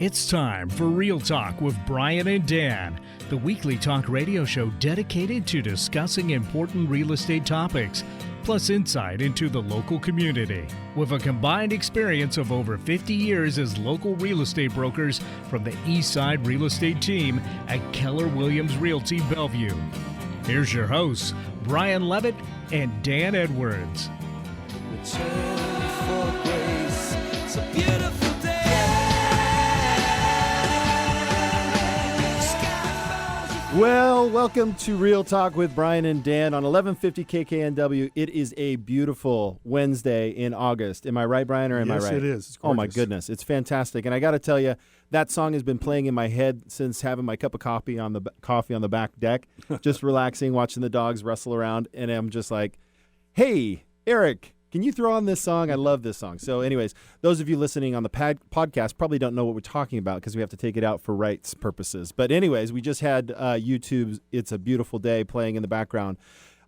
It's time for Real Talk with Brian and Dan, the weekly talk radio show dedicated to discussing important real estate topics, plus insight into the local community. With a combined experience of over 50 years as local real estate brokers from the East Side Real Estate team at Keller Williams Realty Bellevue. Here's your hosts, Brian Levitt and Dan Edwards. Well, welcome to Real Talk with Brian and Dan on 1150 KKNW. It is a beautiful Wednesday in August. Am I right, Brian, or am I right? Yes, it is. It's oh, my gorgeous. goodness. It's fantastic. And I got to tell you, that song has been playing in my head since having my cup of coffee on the back deck, just relaxing, watching the dogs wrestle around. And I'm just like, hey, Eric, can you throw on this song? I love this song. So anyways, those of you listening on the podcast probably don't know what we're talking about because we have to take it out for rights purposes. But anyways, we just had YouTube's It's a Beautiful Day playing in the background.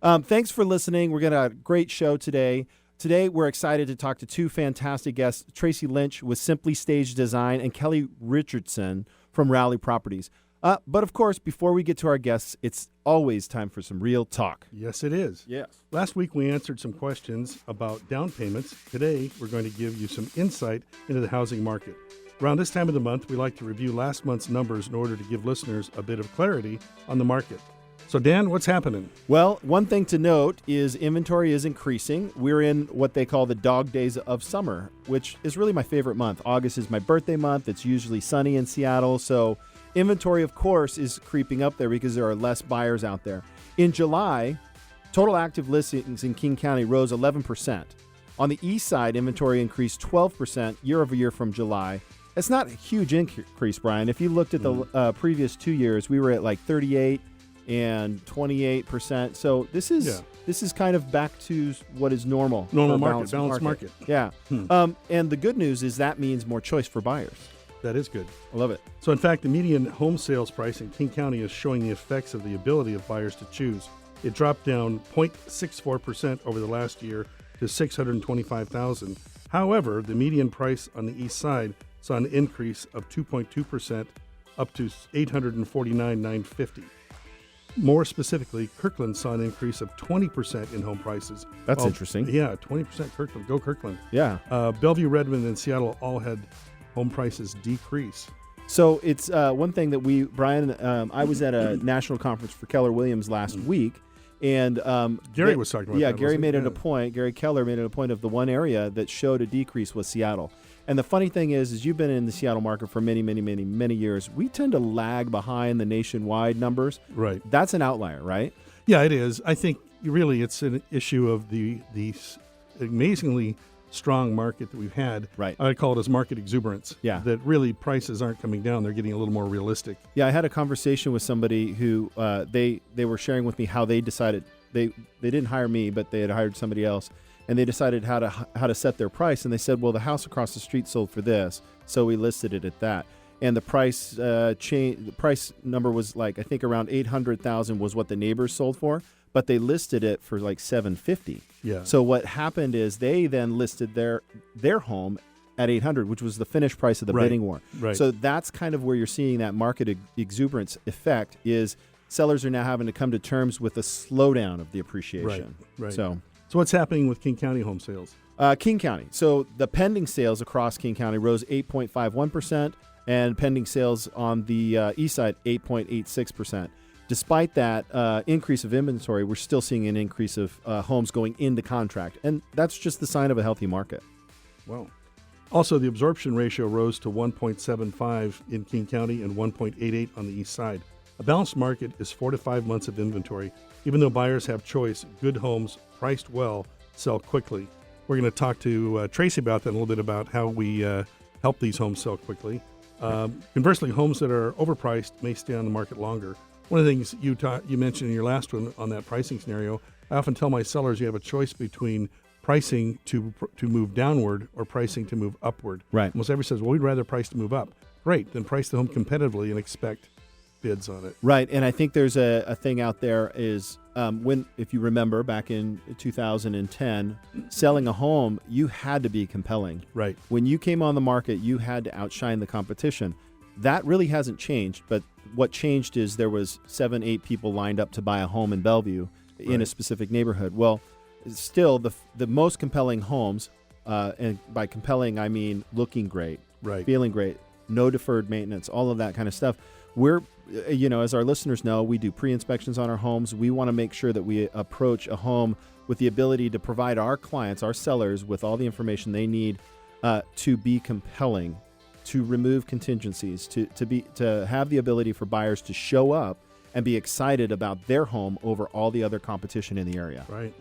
Thanks for listening. We're going to have a great show today. Today, we're excited to talk to two fantastic guests, Traci Lynch with Simply Stage Design and Kelly Richardson from Rowley Properties. But of course, before we get to our guests, it's always time for some real talk. Yes, it is. Yes. Last week, we answered some questions about down payments. Today, we're going to give you some insight into the housing market. Around this time of the month, we like to review last month's numbers in order to give listeners a bit of clarity on the market. So, Dan, what's happening? Well, one thing to note is inventory is increasing. We're in what they call the dog days of summer, which is really my favorite month. August is my birthday month. It's usually sunny in Seattle, so inventory, of course, is creeping up there because there are less buyers out there. In July, total active listings in King County rose 11%. On the east side, inventory increased 12% year over year from July. It's not a huge increase, Brian. If you looked at the previous 2 years, we were at like 38 and 28%. So this is kind of back to what is normal. Normal market, balanced market. Yeah. And the good news is that means more choice for buyers. That is good. I love it. So, in fact, the median home sales price in King County is showing the effects of the ability of buyers to choose. It dropped down 0.64% over the last year to $625,000. However, the median price on the east side saw an increase of 2.2% up to $849,950. More specifically, Kirkland saw an increase of 20% in home prices. That's interesting. Yeah, 20% Kirkland. Go Kirkland. Yeah. Bellevue, Redmond, and Seattle all had home prices decrease. So it's one thing that Brian, I was at a national conference for Keller Williams last week, and Gary was talking about that. Yeah, Gary made it a point. Gary Keller made it a point of the one area that showed a decrease was Seattle. And the funny thing is you've been in the Seattle market for many, many, many, many years. We tend to lag behind the nationwide numbers. Right. That's an outlier, right? Yeah, it is. I think really it's an issue of the amazingly strong market that we've had. Right. I call it as market exuberance. Yeah. That really prices aren't coming down. They're getting a little more realistic. Yeah, I had a conversation with somebody who they were sharing with me how they decided they didn't hire me, but they had hired somebody else, and they decided how to set their price. And they said, well, the house across the street sold for this, so we listed it at that. And the price the price number was like, I think around $800,000 was what the neighbors sold for, but they listed it for like $750,000. Yeah. So what happened is they then listed their home at $800,000, which was the finished price of the bidding war. Right. So that's kind of where you're seeing that market exuberance effect is sellers are now having to come to terms with a slowdown of the appreciation. Right. So what's happening with King County home sales? King County. So the pending sales across King County rose 8.51%, and pending sales on the east side 8.86%. Despite that increase of inventory, we're still seeing an increase of homes going into contract, and that's just the sign of a healthy market. Wow. Also, the absorption ratio rose to 1.75 in King County and 1.88 on the east side. A balanced market is 4 to 5 months of inventory. Even though buyers have choice, good homes priced well sell quickly. We're going to talk to Traci about that a little bit about how we help these homes sell quickly. Conversely, homes that are overpriced may stay on the market longer. One of the things you mentioned in your last one on that pricing scenario, I often tell my sellers you have a choice between pricing to move downward or pricing to move upward. Right. Almost everybody says, well, we'd rather price to move up. Great, then price the home competitively and expect bids on it. Right, and I think there's a thing out there is if you remember, back in 2010, selling a home, you had to be compelling. Right. When you came on the market, you had to outshine the competition. That really hasn't changed, but what changed is there was 7-8 people lined up to buy a home in Bellevue in a specific neighborhood. Well, still, the most compelling homes, and by compelling, I mean looking great, feeling great, no deferred maintenance, all of that kind of stuff. We're, as our listeners know, we do pre-inspections on our homes. We want to make sure that we approach a home with the ability to provide our clients, our sellers, with all the information they need to be compelling, to remove contingencies, to have the ability for buyers to show up and be excited about their home over all the other competition in the area. Right.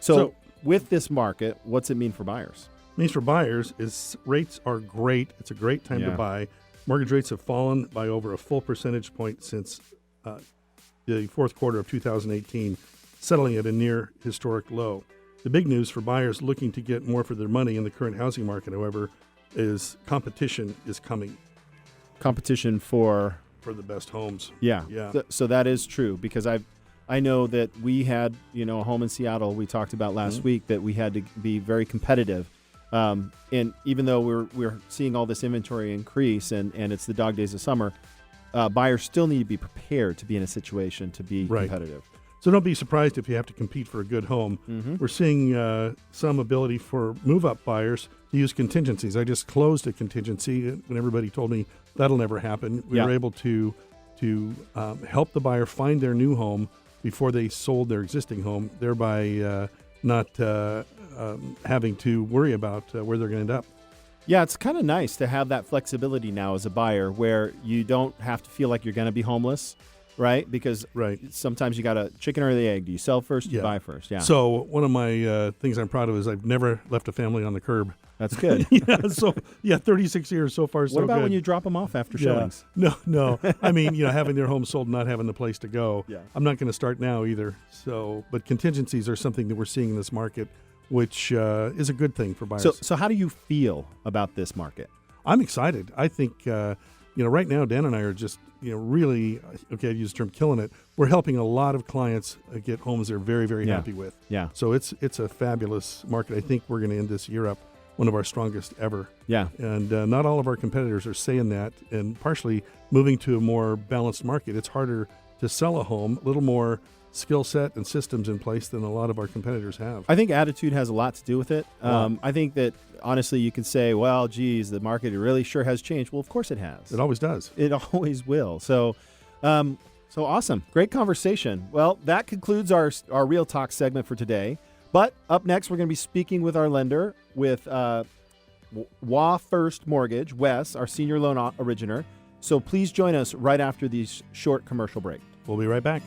So with this market, what's it mean for buyers? Means for buyers is rates are great. It's a great time to buy. Mortgage rates have fallen by over a full percentage point since the fourth quarter of 2018, settling at a near historic low. The big news for buyers looking to get more for their money in the current housing market, however, is competition is coming. Competition for the best homes. Yeah. Yeah. So that is true, because I know that we had, a home in Seattle we talked about last week that we had to be very competitive. And even though we're seeing all this inventory increase and it's the dog days of summer, buyers still need to be prepared to be in a situation to be competitive. So don't be surprised if you have to compete for a good home. Mm-hmm. We're seeing some ability for move-up buyers to use contingencies. I just closed a contingency when everybody told me that'll never happen. We were able to help the buyer find their new home before they sold their existing home, thereby not having to worry about where they're going to end up. Yeah, it's kind of nice to have that flexibility now as a buyer where you don't have to feel like you're going to be homeless, right? Because sometimes you got a chicken or the egg. Do you sell first? Do you buy first? Yeah. So one of my things I'm proud of is I've never left a family on the curb. That's good. 36 years so far, so good. What about when you drop them off after showings? No. I mean, having their home sold, not having the place to go. Yeah. I'm not going to start now either. So, but contingencies are something that we're seeing in this market, which is a good thing for buyers. So how do you feel about this market? I'm excited. I think, right now, Dan and I are just, really, I use the term killing it. We're helping a lot of clients get homes they're very, very happy with. Yeah. So it's a fabulous market. I think we're going to end this year up one of our strongest ever. Yeah. And not all of our competitors are saying that. And partially moving to a more balanced market, it's harder to sell a home, a little more skill set and systems in place than a lot of our competitors have. I think attitude has a lot to do with it. I think that honestly you can say, well, geez, the market really sure has changed. Well, of course it has. It always does. It always will. So awesome. Great conversation. Well, that concludes our Real Talk segment for today. But up next, we're going to be speaking with our lender, with WA First Mortgage, Wes, our senior loan originator. So please join us right after this short commercial break. We'll be right back.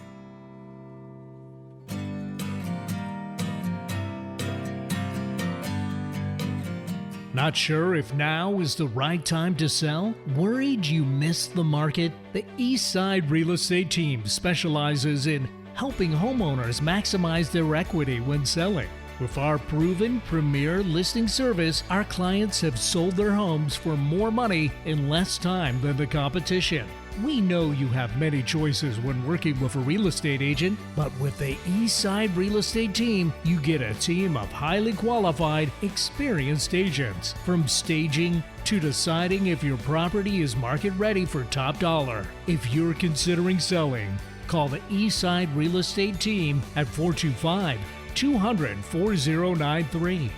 Not sure if now is the right time to sell? Worried you missed the market? The Eastside Real Estate Team specializes in helping homeowners maximize their equity when selling. With our proven premier listing service, our clients have sold their homes for more money in less time than the competition. We know you have many choices when working with a real estate agent, but with the Eastside Real Estate Team, you get a team of highly qualified, experienced agents. From staging to deciding if your property is market ready for top dollar. If you're considering selling, call the Eastside Real Estate Team at 425-200-4093.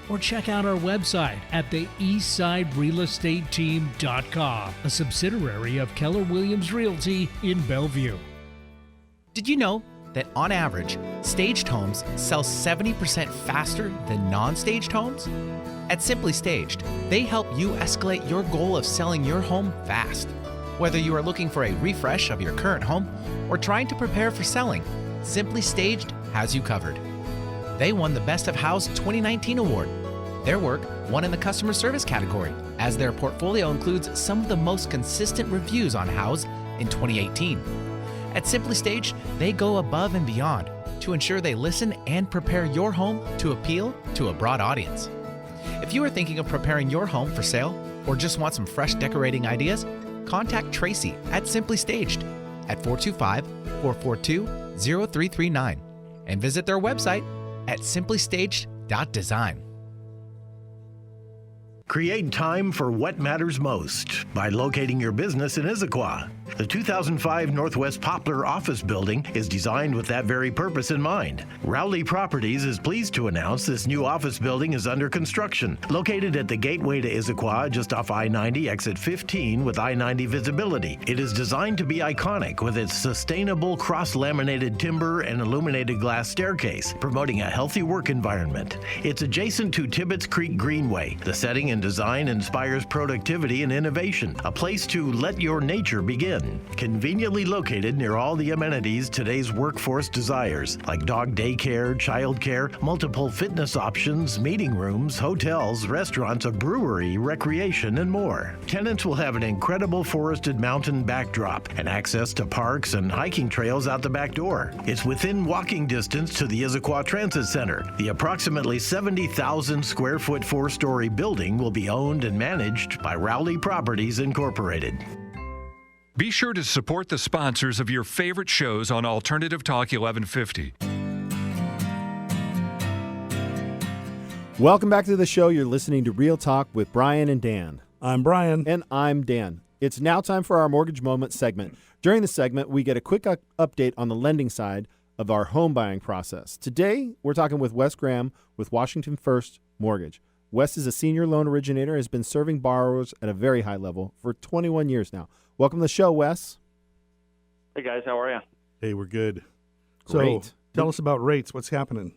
Or check out our website at the eastsiderealestateteam.com, a subsidiary of Keller Williams Realty in Bellevue. Did you know that on average, staged homes sell 70% faster than non-staged homes? At Simply Staged, they help you escalate your goal of selling your home fast. Whether you are looking for a refresh of your current home or trying to prepare for selling, Simply Staged has you covered. They won the Best of House 2019 award. Their work won in the customer service category, as their portfolio includes some of the most consistent reviews on House in 2018. At Simply Staged, they go above and beyond to ensure they listen and prepare your home to appeal to a broad audience. If you are thinking of preparing your home for sale or just want some fresh decorating ideas, contact Traci at Simply Staged at 425-442 0339 and visit their website at simplystaged.design. Create time for what matters most by locating your business in Issaquah. The 2005 Northwest Poplar office building is designed with that very purpose in mind. Rowley Properties is pleased to announce this new office building is under construction. Located at the gateway to Issaquah, just off I-90, exit 15 with I-90 visibility. It is designed to be iconic with its sustainable cross-laminated timber and illuminated glass staircase, promoting a healthy work environment. It's adjacent to Tibbetts Creek Greenway. The setting and design inspires productivity and innovation, a place to let your nature begin. Conveniently located near all the amenities today's workforce desires, like dog daycare, childcare, multiple fitness options, meeting rooms, hotels, restaurants, a brewery, recreation, and more. Tenants will have an incredible forested mountain backdrop and access to parks and hiking trails out the back door. It's within walking distance to the Issaquah Transit Center. The approximately 70,000 square foot 4-story building will be owned and managed by Rowley Properties Incorporated. Be sure to support the sponsors of your favorite shows on Alternative Talk 1150. Welcome back to the show. You're listening to Real Talk with Brian and Dan. I'm Brian. And I'm Dan. It's now time for our Mortgage Moment segment. During the segment, we get a quick update on the lending side of our home buying process. Today, we're talking with Wes Graham with Washington First Mortgage. Wes is a senior loan originator, has been serving borrowers at a very high level for 21 years now. Welcome to the show, Wes. Hey, guys. How are you? Hey, we're good. Great. So tell us about rates. What's happening?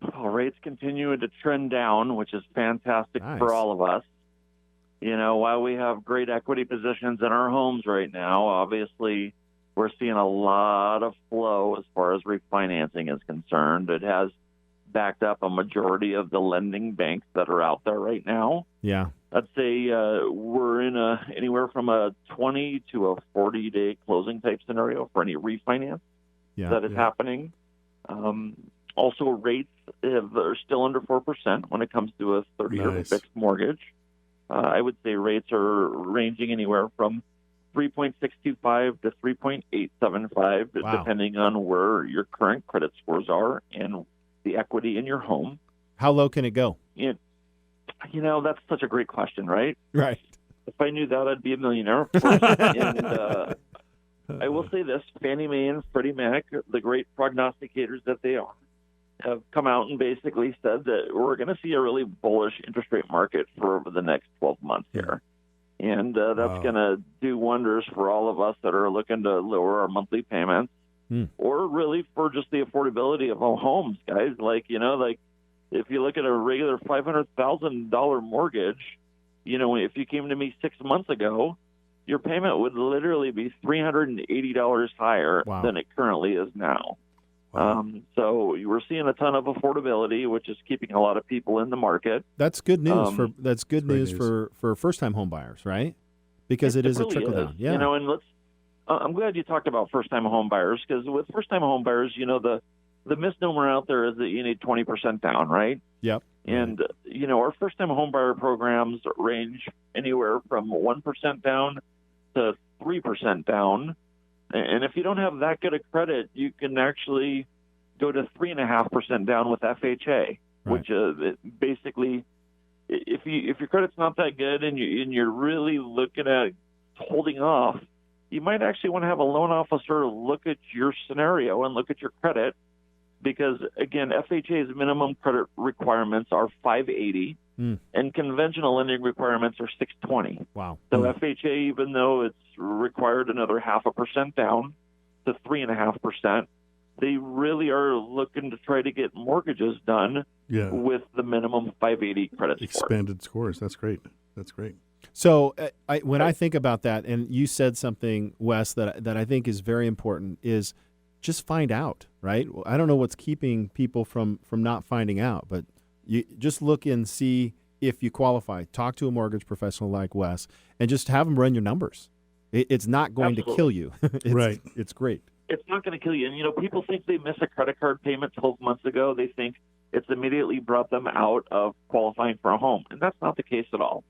Well, rates continue to trend down, which is fantastic for all of us. You know, while we have great equity positions in our homes right now, obviously we're seeing a lot of flow as far as refinancing is concerned. It has backed up a majority of the lending banks that are out there right now. Yeah. I'd say we're in anywhere from a 20 to a 40-day closing type scenario for any refinance that is happening. Also, rates are still under 4% when it comes to a 30-year fixed mortgage. I would say rates are ranging anywhere from 3.625 to 3.875, depending on where your current credit scores are and the equity in your home. How low can it go? You know, that's such a great question, right? Right. If I knew that, I'd be a millionaire. Of course. And I will say this, Fannie Mae and Freddie Mac, the great prognosticators that they are, have come out and basically said that we're going to see a really bullish interest rate market for over the next 12 months here. And that's going to do wonders for all of us that are looking to lower our monthly payments or really for just the affordability of our homes, guys. Like, you know, like if you look at a regular $500,000 mortgage, you know, if you came to me 6 months ago, your payment would literally be $380 higher than it currently is now. So we're seeing a ton of affordability, which is keeping a lot of people in the market. That's good news for first-time home buyers, right? Because it is really a trickle down. Yeah. You know, and I'm glad you talked about first-time home buyers, because with first-time home buyers, you know, the misnomer out there is that you need 20% down, right? Yep. And you know, our first-time home buyer programs range anywhere from 1% down to 3% down. And if you don't have that good a credit, you can actually go to 3.5% down with FHA, which basically, if your credit's not that good and you're really looking at holding off, you might actually want to have a loan officer look at your scenario and look at your credit, because again, FHA's minimum credit requirements are 580. And conventional lending requirements are 620. Wow. So FHA, even though it's required another 0.5% down to 3.5%, they really are looking to try to get mortgages done with the minimum 580 credit score. Expanded scores. That's great. That's great. So when I think about that, and you said something, Wes, that I think is very important, is just find out, right? I don't know what's keeping people from not finding out, but you just look and see if you qualify. Talk to a mortgage professional like Wes and just have them run your numbers. It's not going to kill you. It's great. It's not going to kill you. And, you know, people think they missed a credit card payment 12 months ago. They think it's immediately brought them out of qualifying for a home. And that's not the case at all.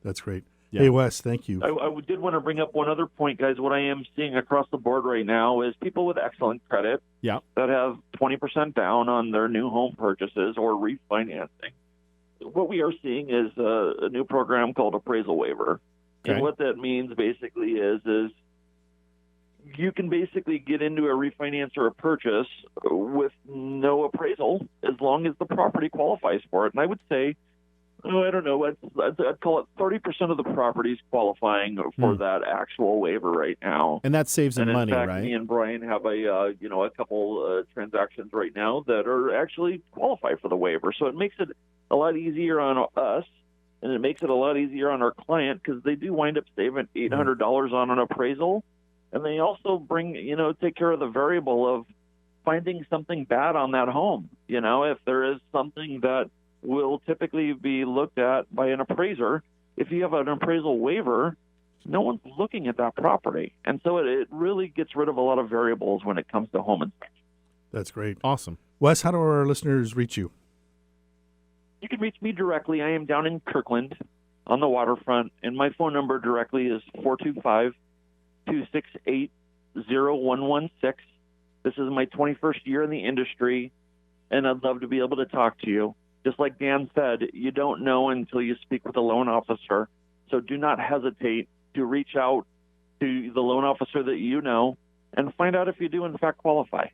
That's great. Yeah. Hey, Wes, thank you. I did want to bring up one other point, guys. What I am seeing across the board right now is people with excellent credit Yeah. that have 20% down on their new home purchases or refinancing. What we are seeing is a new program called appraisal waiver. Okay. And what that means basically is you can basically get into a refinance or a purchase with no appraisal as long as the property qualifies for it. And I would say, I don't know, I'd call it 30% of the properties qualifying for that actual waiver right now. And that saves them And in money, fact, right? me and Brian have a couple transactions right now that are actually qualify for the waiver. So it makes it a lot easier on us, and it makes it a lot easier on our client because they do wind up saving $800 on an appraisal, and they also take care of the variable of finding something bad on that home. If there is something that will typically be looked at by an appraiser, if you have an appraisal waiver, no one's looking at that property. And so it really gets rid of a lot of variables when it comes to home inspection. That's great. Awesome. Wes, how do our listeners reach you? You can reach me directly. I am down in Kirkland on the waterfront, and my phone number directly is 425-268-0116. This is my 21st year in the industry, and I'd love to be able to talk to you. Just like Dan said, you don't know until you speak with a loan officer. So do not hesitate to reach out to the loan officer that you know and find out if you do, in fact, qualify.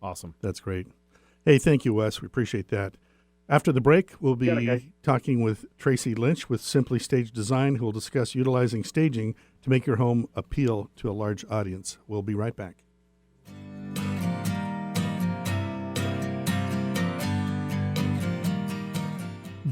Awesome. That's great. Hey, thank you, Wes. We appreciate that. After the break, we'll be talking with Traci Lynch with Simply Staged Design, who will discuss utilizing staging to make your home appeal to a large audience. We'll be right back.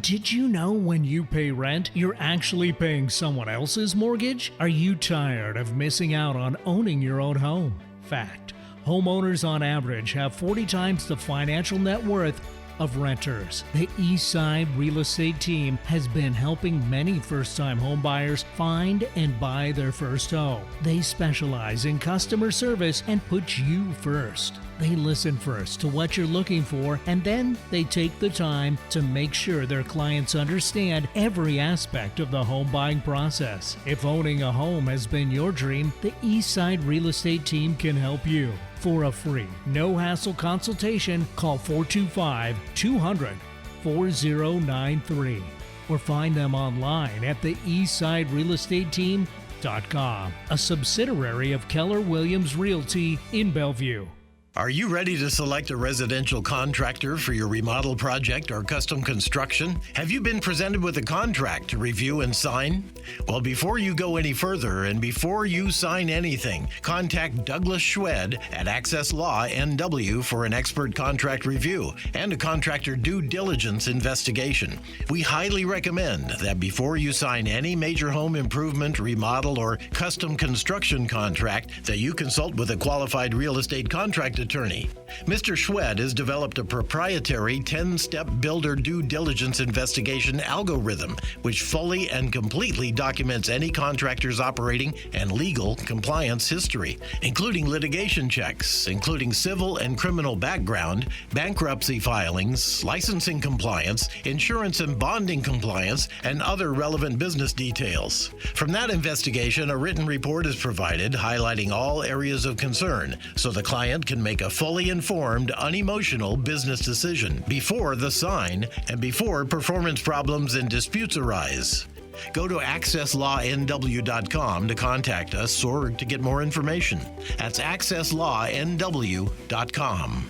Did you know when you pay rent, you're actually paying someone else's mortgage? Are you tired of missing out on owning your own home? Fact: homeowners on average have 40 times the financial net worth of renters. The Eastside Real Estate Team has been helping many first-time home buyers find and buy their first home. They specialize in customer service and put you first. They listen first to what you're looking for, and then they take the time to make sure their clients understand every aspect of the home buying process. If owning a home has been your dream, the Eastside Real Estate Team can help you. For a free, no-hassle consultation, call 425-200-4093 or find them online at the eastsiderealestateteam.com, a subsidiary of Keller Williams Realty in Bellevue. Are you ready to select a residential contractor for your remodel project or custom construction? Have you been presented with a contract to review and sign? Well, before you go any further and before you sign anything, contact Douglas Schwed at Access Law NW for an expert contract review and a contractor due diligence investigation. We highly recommend that before you sign any major home improvement, remodel, or custom construction contract, that you consult with a qualified real estate contract attorney. Mr. Schwed has developed a proprietary 10-step builder due diligence investigation algorithm, which fully and completely documents any contractor's operating and legal compliance history, including litigation checks, including civil and criminal background, bankruptcy filings, licensing compliance, insurance and bonding compliance, and other relevant business details. From that investigation, a written report is provided highlighting all areas of concern so the client can make a fully informed, unemotional business decision before the sign and before performance problems and disputes arise. Go to accesslawnw.com to contact us or to get more information. That's accesslawnw.com.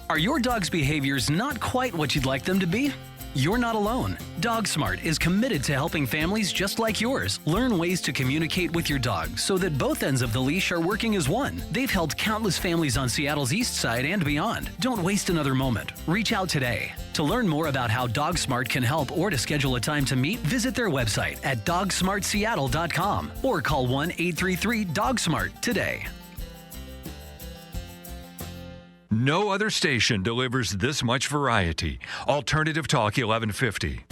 Are your dog's behaviors not quite what you'd like them to be? You're not alone. DogSmart is committed to helping families just like yours learn ways to communicate with your dog so that both ends of the leash are working as one. They've helped countless families on Seattle's East Side and beyond. Don't waste another moment. Reach out today. To learn more about how DogSmart can help or to schedule a time to meet, visit their website at dogsmartseattle.com or call 1-833-DOGSMART today. No other station delivers this much variety. Alternative Talk 1150.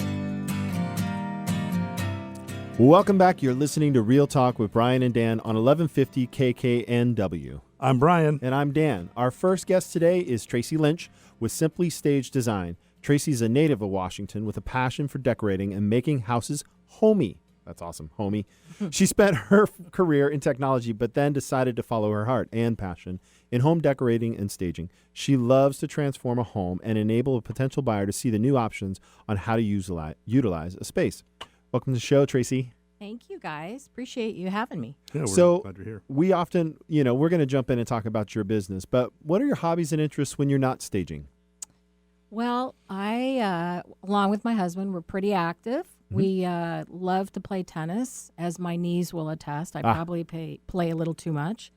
Welcome back. You're listening to Real Talk with Brian and Dan on 1150 KKNW. I'm Brian. And I'm Dan. Our first guest today is Traci Lynch with Simply Staged Design. Traci's a native of Washington with a passion for decorating and making houses homey. That's awesome, homie. She spent her career in technology, but then decided to follow her heart and passion in home decorating and staging. She loves to transform a home and enable a potential buyer to see the new options on how to utilize a space. Welcome to the show, Traci. Thank you, guys. Appreciate you having me. Yeah, we're So glad you're here. we often, we're going to jump in and talk about your business, but what are your hobbies and interests when you're not staging? Well, I, along with my husband, we're pretty active. We love to play tennis, as my knees will attest. I probably play a little too much.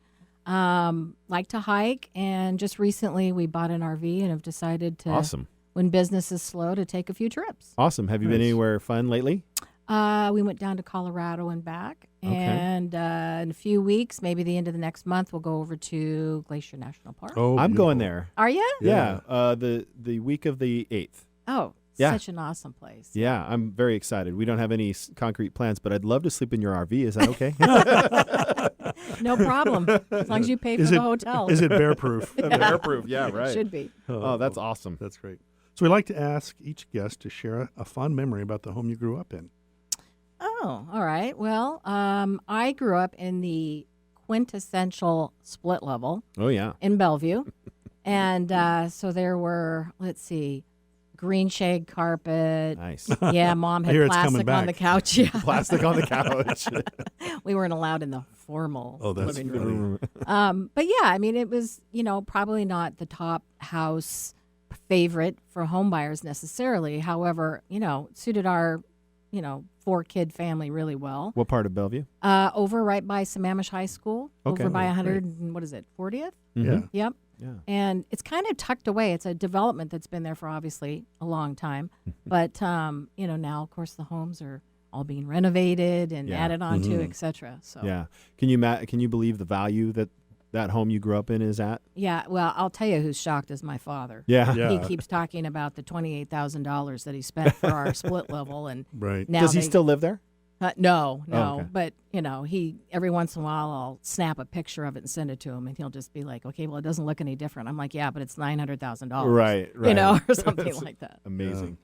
Like to hike, and just recently we bought an RV and have decided to, Awesome. when business is slow, to take a few trips. Awesome. Have you been Nice. anywhere fun lately? We went down to Colorado and back, and in a few weeks, maybe the end of the next month, we'll go over to Glacier National Park. Oh, I'm going beautiful. there. Are you? Yeah. The week of the 8th. Oh, Yeah. such an awesome place. Yeah, I'm very excited. We don't have any concrete plans, but I'd love to sleep in your RV. Is that okay? No problem, as long as you pay for Is the it- hotel. Is it bear-proof? Airproof. Yeah, right. Should be. Oh, that's awesome. That's great. So we like to ask each guest to share a fond memory about the home you grew up in. Oh, all right. Well, I grew up in the quintessential split level Oh, yeah. in Bellevue. And so there were, let's see, green shade carpet. Nice. Yeah, Mom I had hear it's coming plastic on the back. couch. Yeah. Plastic on the couch. We weren't allowed in the formal Oh, that's living funny. room. But yeah, I mean, it was, probably not the top house favorite for home buyers necessarily. However, it suited our, 4-kid family really well. What part of Bellevue? Over right by Sammamish High School, Okay. over by Oh, 100, and what is it, 40th? Yeah. Yep. Yeah. And it's kind of tucked away. It's a development that's been there for obviously a long time. But, now, of course, the homes are all being renovated and Yeah. added on to, Mhm. et cetera. So, Yeah. Can you believe the value that home you grew up in is at? Yeah, well, I'll tell you who's shocked is my father. Yeah. Yeah. He keeps talking about the $28,000 that he spent for our split level. And Right. now Does he they- still live there? No. Oh, okay. But, he every once in a while I'll snap a picture of it and send it to him, and he'll just be like, okay, well, it doesn't look any different. I'm like, yeah, but it's $900,000. Right. Or something like that. Amazing.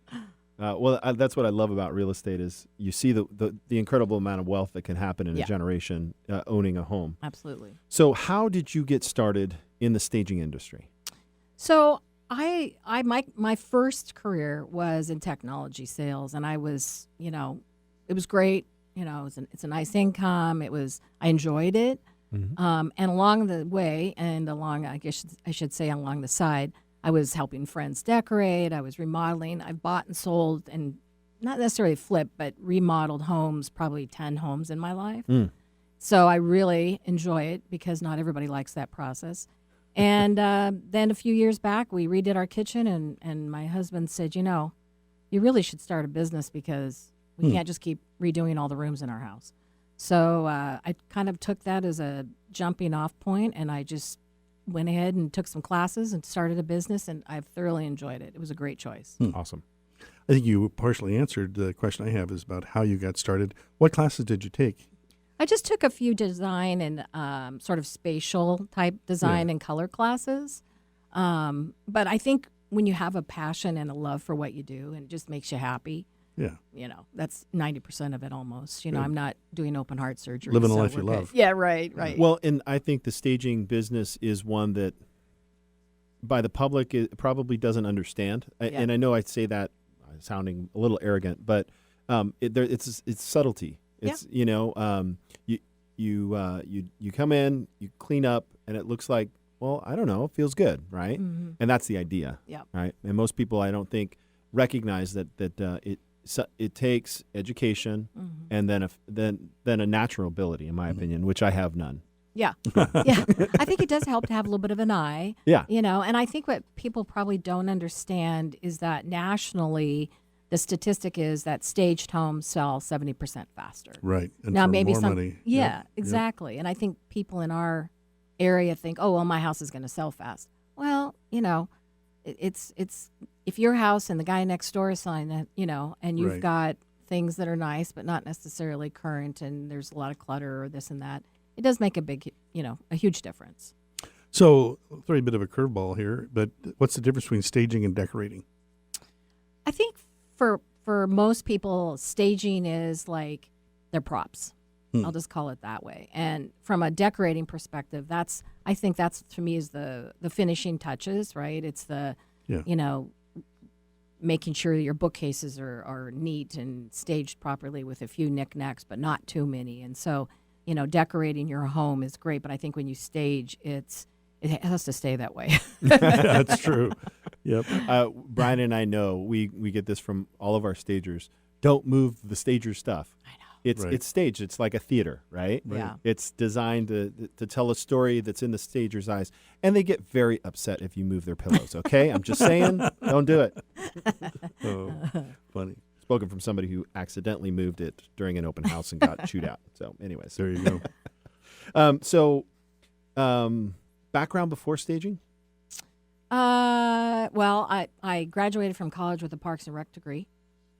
That's what I love about real estate is you see the incredible amount of wealth that can happen in a Yeah. generation owning a home. Absolutely. So how did you get started in the staging industry? So my first career was in technology sales, and I was, it was great. It's a nice income. I enjoyed it. And along the way, and I guess I should say along the side, I was helping friends decorate. I was remodeling. I've bought and sold, and not necessarily flipped, but remodeled homes, probably 10 homes in my life. So I really enjoy it because not everybody likes that process. And then a few years back, we redid our kitchen, and my husband said, you really should start a business because we can't just keep redoing all the rooms in our house. So I kind of took that as a jumping off point, and I just went ahead and took some classes and started a business, and I've thoroughly enjoyed it. It was a great choice. Awesome. I think you partially answered the question I have is about how you got started. What classes did you take? I just took a few design and sort of spatial type design and color classes. But I think when you have a passion and a love for what you do and it just makes you happy, Yeah. that's 90% of it almost. I'm not doing open heart surgery. Living the so life you we're good. love. Yeah, right. Well, and I think the staging business is one that by the public it probably doesn't understand. Yeah. And I know I say that sounding a little arrogant, but it's subtlety. It's you come in, you clean up, and it looks like, well, I don't know, it feels good, right? Mm-hmm. And that's the idea, right? And most people, I don't think, recognize that it takes education and then a natural ability, in my opinion, which I have none. Yeah. Yeah. I think it does help to have a little bit of an eye. Yeah. And I think what people probably don't understand is that nationally, the statistic is that staged homes sell 70% faster. Right. And Now for maybe more some, money. yeah, Yep. exactly. And I think people in our area think, oh, well, my house is going to sell fast. Well, it's if your house and the guy next door is selling that, and you've Right. got things that are nice but not necessarily current, and there's a lot of clutter or this and that, it does make a huge difference. So, I'll throw you a bit of a curveball here, but what's the difference between staging and decorating? I think for most people, staging is like they're props. I'll just call it that way. And from a decorating perspective, I think that's to me is the finishing touches, right? It's the, making sure that your bookcases are neat and staged properly with a few knickknacks, but not too many. And so, decorating your home is great, but I think when you stage, it has to stay that way. That's true. Yep. Brian and I know we get this from all of our stagers. Don't move the stager stuff. I know. It's staged. It's like a theater, right? Yeah. It's designed to tell a story that's in the stager's eyes, and they get very upset if you move their pillows. Okay, I'm just saying, don't do it. Oh, funny. Spoken from somebody who accidentally moved it during an open house and got chewed out. So, anyways, There you go. Background before staging? Well, I graduated from college with a Parks and Rec degree,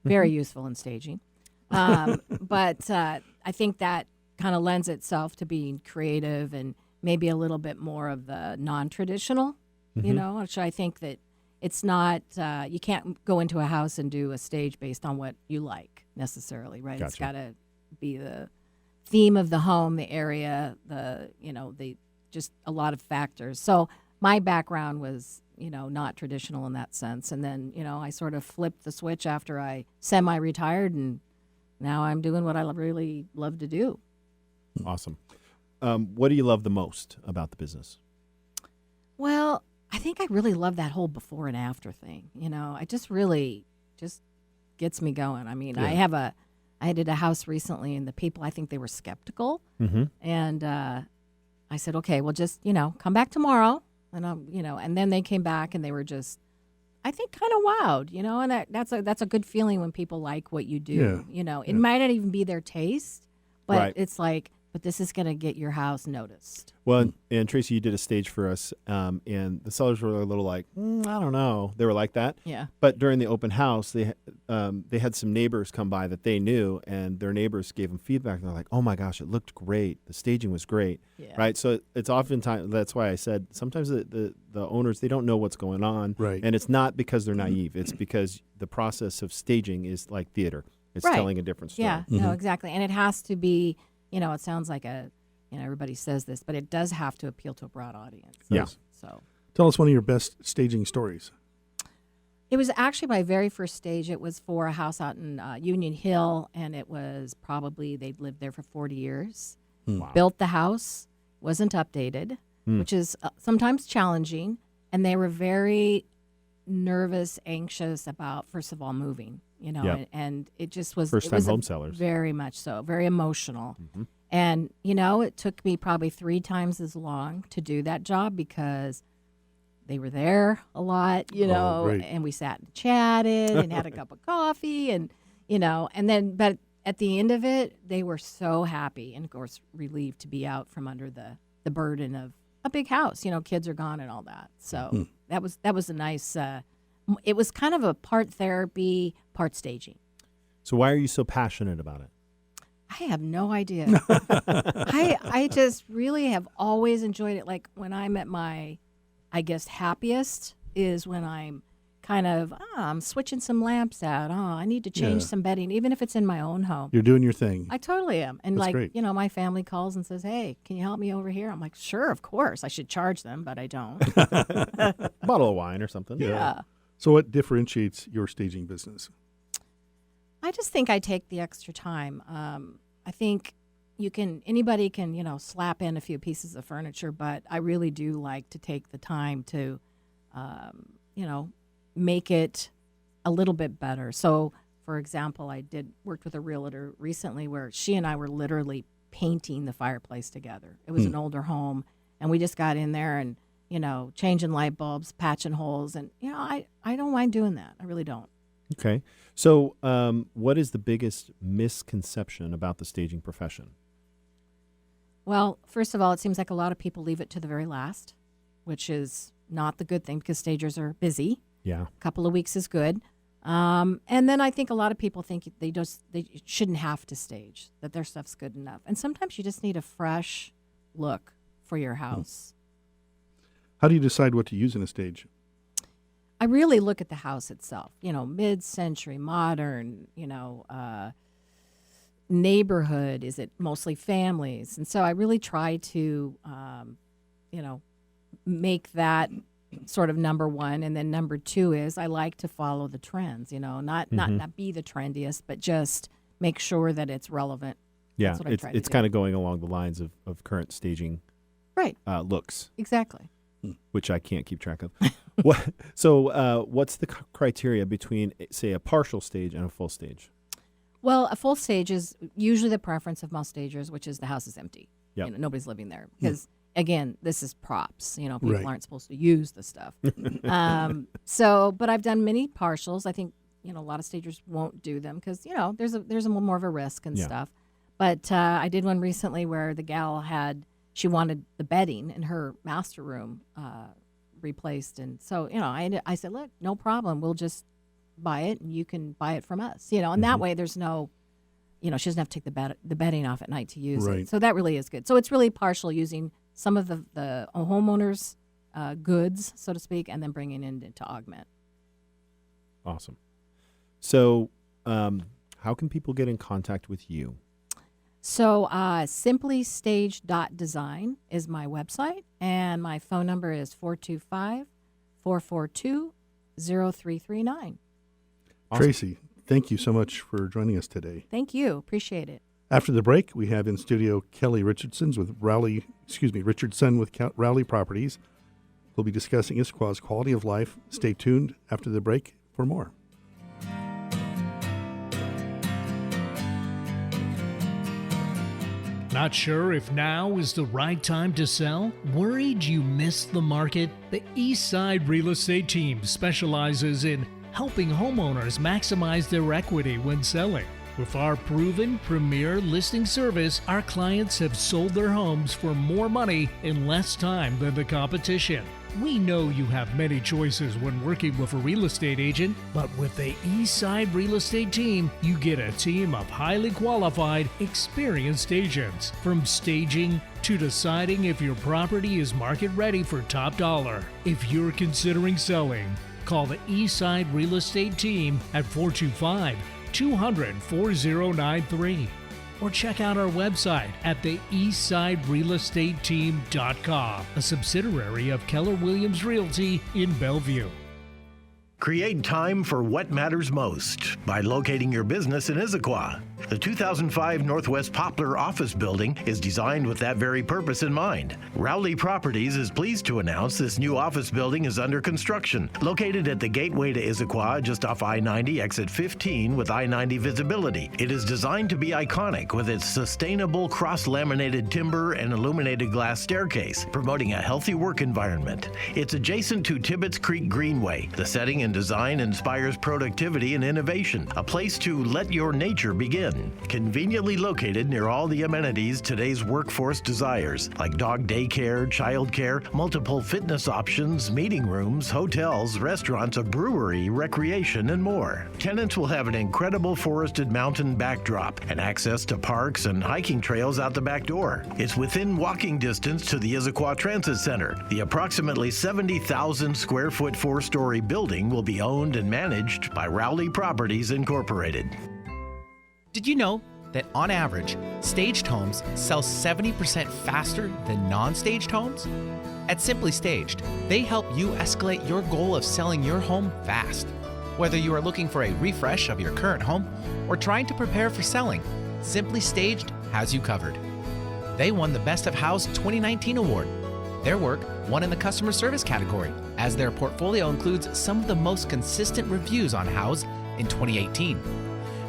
very useful in staging. But I think that kind of lends itself to being creative and maybe a little bit more of the non-traditional, which I think that it's not, you can't go into a house and do a stage based on what you like necessarily, right? Gotcha. It's got to be the theme of the home, the area, just a lot of factors. So my background was, not traditional in that sense. And then, I sort of flipped the switch after I semi-retired, and now I'm doing what I really love to do. Awesome. What do you love the most about the business? Well, I think I really love that whole before and after thing. I just really gets me going. I mean, Yeah. I did a house recently, and the people, I think they were skeptical. Mm-hmm. And I said, okay, well, just, come back tomorrow. And, and then they came back and they were just, I think, kind of wowed, and that's a good feeling when people like what you do. It might not even be their taste, but Right. it's like, but this is going to get your house noticed. Well, and Traci, you did a stage for us, and the sellers were a little like, I don't know. They were like that. Yeah. But during the open house, they had some neighbors come by that they knew, and their neighbors gave them feedback. They're like, oh my gosh, it looked great. The staging was great. Yeah. Right? So it's oftentimes, that's why I said, sometimes the owners, they don't know what's going on. Right. And it's not because they're naive. It's because the process of staging is like theater. It's Right. telling a different story. Yeah, no, exactly. And it has to be, it sounds like everybody says this, but it does have to appeal to a broad audience. Yeah. So Tell us one of your best staging stories. it was actually my very first stage. It was for a house out in Union Hill, and it was probably, they'd lived there for 40 years. Wow. Built the house, wasn't updated, which is sometimes challenging. And they were very nervous, anxious about, first of all, moving, Yeah. and it just was First-time it was home sellers. Very much so, very emotional. And, it took me probably 3 times as long to do that job because they were there a lot, great. and we sat and chatted and had a cup of coffee and then, but at the end of it, they were so happy and, of course, relieved to be out from under the burden of a big house. Kids are gone and all that. So that was a nice, it was kind of a part therapy, part staging. So why are you so passionate about it? I have no idea. I just really have always enjoyed it. Like when I'm at my, I guess, happiest is when I'm kind of, I'm switching some lamps out. I need to change Yeah. some bedding, even if it's in my own home. You're doing your thing. I totally am. And That's like, great. my family calls and says, hey, can you help me over here? I'm like, sure, of course. I should charge them, but I don't. Bottle of wine or something. Yeah. So what differentiates your staging business? I just think I take the extra time. I think anybody can, slap in a few pieces of furniture, but I really do like to take the time to, make it a little bit better. So, for example, I worked with a realtor recently where she and I were literally painting the fireplace together. It was an older home, and we just got in there and, changing light bulbs, patching holes, and, I don't mind doing that. I really don't. Okay. So what is the biggest misconception about the staging profession? Well, first of all, it seems like a lot of people leave it to the very last, which is not the good thing because stagers are busy. Yeah. A couple of weeks is good. And then I think a lot of people think they shouldn't have to stage, that their stuff's good enough. And sometimes you just need a fresh look for your house. How do you decide what to use in a stage? I really look at the house itself, mid-century, modern, neighborhood? Is it mostly families? And so I really try to, make that sort of number one. And then number two is I like to follow the trends, not be the trendiest, but just make sure that it's relevant. Yeah, That's what I try to it's do. kind of going along the lines of current staging Right. looks, Exactly. which I can't keep track of. What's the criteria between, say, a partial stage and a full stage? Well, a full stage is usually the preference of most stagers, which is the house is empty. Yep. Nobody's living there because, again, this is props. People Right. aren't supposed to use the stuff. But I've done many partials. I think a lot of stagers won't do them because there's a more of a risk and stuff. But I did one recently where the gal she wanted the bedding in her master room replaced, and so I said, look, no problem, we'll just buy it and you can buy it from us, and that way there's no, she doesn't have to take the bedding off at night to use Right. it. So that really is good. So it's really partial, using some of the homeowners' goods, so to speak, and then bringing in to augment. Awesome. So, how can people get in contact with you? So simplystage.design is my website, and my phone number is 425-442-0339. Awesome. Traci, thank you so much for joining us today. Thank you. Appreciate it. After the break, we have in studio Kelly Richardson with Rowley Properties. We'll be discussing Issaquah's quality of life. Stay tuned after the break for more. Not sure if now is the right time to sell? Worried you missed the market? The Eastside Real Estate Team specializes in helping homeowners maximize their equity when selling. With our proven premier listing service, our clients have sold their homes for more money in less time than the competition. We know you have many choices when working with a real estate agent, but with the Eastside Real Estate Team, you get a team of highly qualified, experienced agents. From staging to deciding if your property is market ready for top dollar. If you're considering selling, call the Eastside Real Estate Team at 425-200-4093. Or check out our website at the eastsiderealestateteam.com, a subsidiary of Keller Williams Realty in Bellevue. Create time for what matters most by locating your business in Issaquah. The 2005 Northwest Poplar office building is designed with that very purpose in mind. Rowley Properties is pleased to announce this new office building is under construction. Located at the gateway to Issaquah, just off I-90 exit 15 with I-90 visibility. It is designed to be iconic with its sustainable cross-laminated timber and illuminated glass staircase, promoting a healthy work environment. It's adjacent to Tibbetts Creek Greenway. The setting and design inspires productivity and innovation, a place to let your nature begin. Conveniently located near all the amenities today's workforce desires, like dog daycare, childcare, multiple fitness options, meeting rooms, hotels, restaurants, a brewery, recreation, and more. Tenants will have an incredible forested mountain backdrop and access to parks and hiking trails out the back door. It's within walking distance to the Issaquah Transit Center. The approximately 70,000 square foot 4-story building will be owned and managed by Rowley Properties Incorporated. Did you know that on average, staged homes sell 70% faster than non-staged homes? At Simply Staged, they help you escalate your goal of selling your home fast. Whether you are looking for a refresh of your current home or trying to prepare for selling, Simply Staged has you covered. They won the Best of House 2019 award. Their work won in the customer service category, as their portfolio includes some of the most consistent reviews on House in 2018.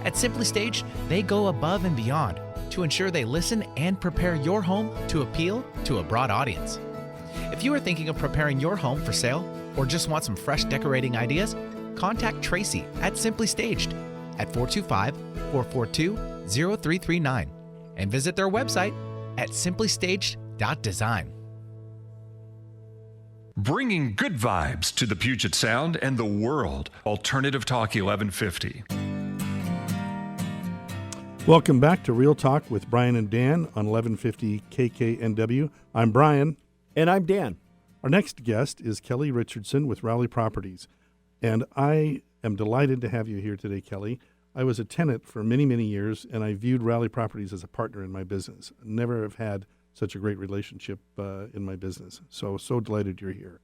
At Simply Staged, they go above and beyond to ensure they listen and prepare your home to appeal to a broad audience. If you are thinking of preparing your home for sale or just want some fresh decorating ideas, contact Traci at Simply Staged at 425-442-0339 and visit their website at simplystaged.design. Bringing good vibes to the Puget Sound and the world. Alternative Talk 1150. Welcome back to Real Talk with Brian and Dan on 1150 KKNW. I'm Brian. And I'm Dan. Our next guest is Kelly Richardson with Rowley Properties. And I am delighted to have you here today, Kelly. I was a tenant for many, many years, and I viewed Rowley Properties as a partner in my business. Never have had such a great relationship in my business. So delighted you're here.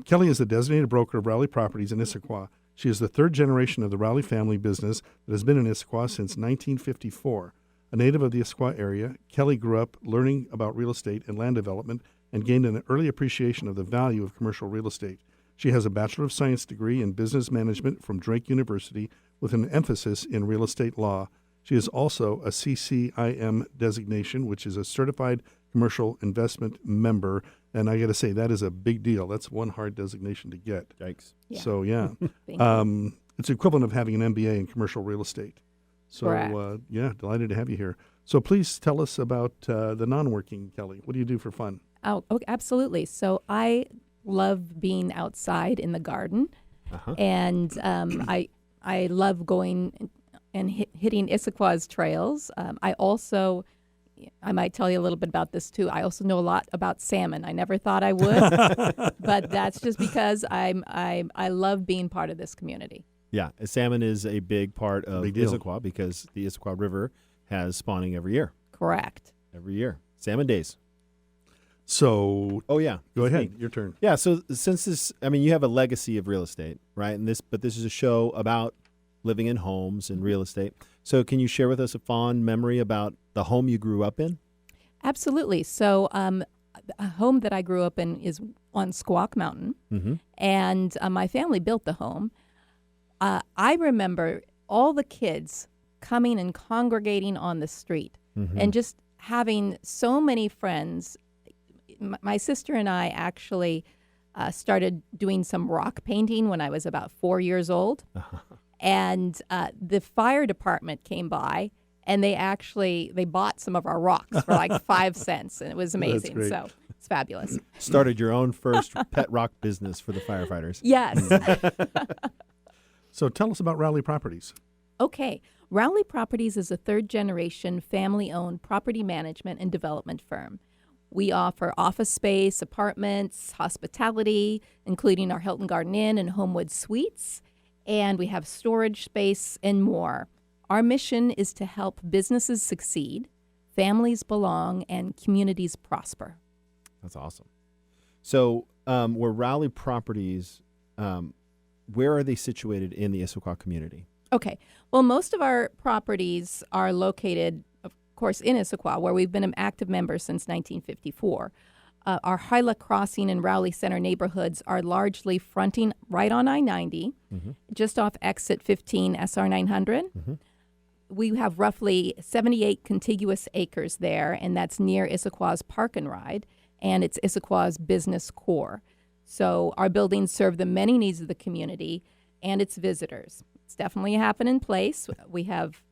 Kelly is the designated broker of Rowley Properties in Issaquah. She is the third generation of the Rowley family business that has been in Issaquah since 1954. A native of the Issaquah area, Kelly grew up learning about real estate and land development and gained an early appreciation of the value of commercial real estate. She has a Bachelor of Science degree in Business Management from Drake University with an emphasis in real estate law. She is also a CCIM designation, which is a Certified Commercial Investment Member. And I got to say, that is a big deal. That's one hard designation to get. Yikes. Yeah. So, yeah. Thank you. It's equivalent of having an MBA in commercial real estate. So, Correct. yeah, delighted to have you here. So please tell us about the non-working, Kelly. What do you do for fun? Oh, okay, absolutely. So I love being outside in the garden, and I love going and hitting Issaquah's trails. I might tell you a little bit about this too. I also know a lot about salmon. I never thought I would, but that's just because I love being part of this community. Yeah, salmon is a big part of Big deal. Issaquah because the Issaquah River has spawning every year. Correct. Every year. Salmon days. So, Oh, yeah. go It's ahead. me. Your turn. Yeah, so since this, I mean, you have a legacy of real estate, right? But this is a show about living in homes and real estate. So can you share with us a fond memory about the home you grew up in? Absolutely. So a home that I grew up in is on Squawk Mountain, and my family built the home. I remember all the kids coming and congregating on the street and just having so many friends. My sister and I actually started doing some rock painting when I was about 4 years old. And the fire department came by, and they bought some of our rocks for like 5 cents, and it was amazing. great. So it's fabulous. Started your own first pet rock business for the firefighters. Yes. So tell us about Rowley Properties. Okay. Rowley Properties is a third-generation, family-owned property management and development firm. We offer office space, apartments, hospitality, including our Hilton Garden Inn and Homewood Suites, and we have storage space and more. Our mission is to help businesses succeed, families belong, and communities prosper. That's awesome. So were Rowley Properties, where are they situated in the Issaquah community? Okay. Well, most of our properties are located, of course, in Issaquah, where we've been an active member since 1954. Our Hyla Crossing and Rowley Center neighborhoods are largely fronting right on I-90, just off exit 15 SR 900. We have roughly 78 contiguous acres there, and that's near Issaquah's Park and Ride, and it's Issaquah's business core. So our buildings serve the many needs of the community and its visitors. It's definitely a happening place. We have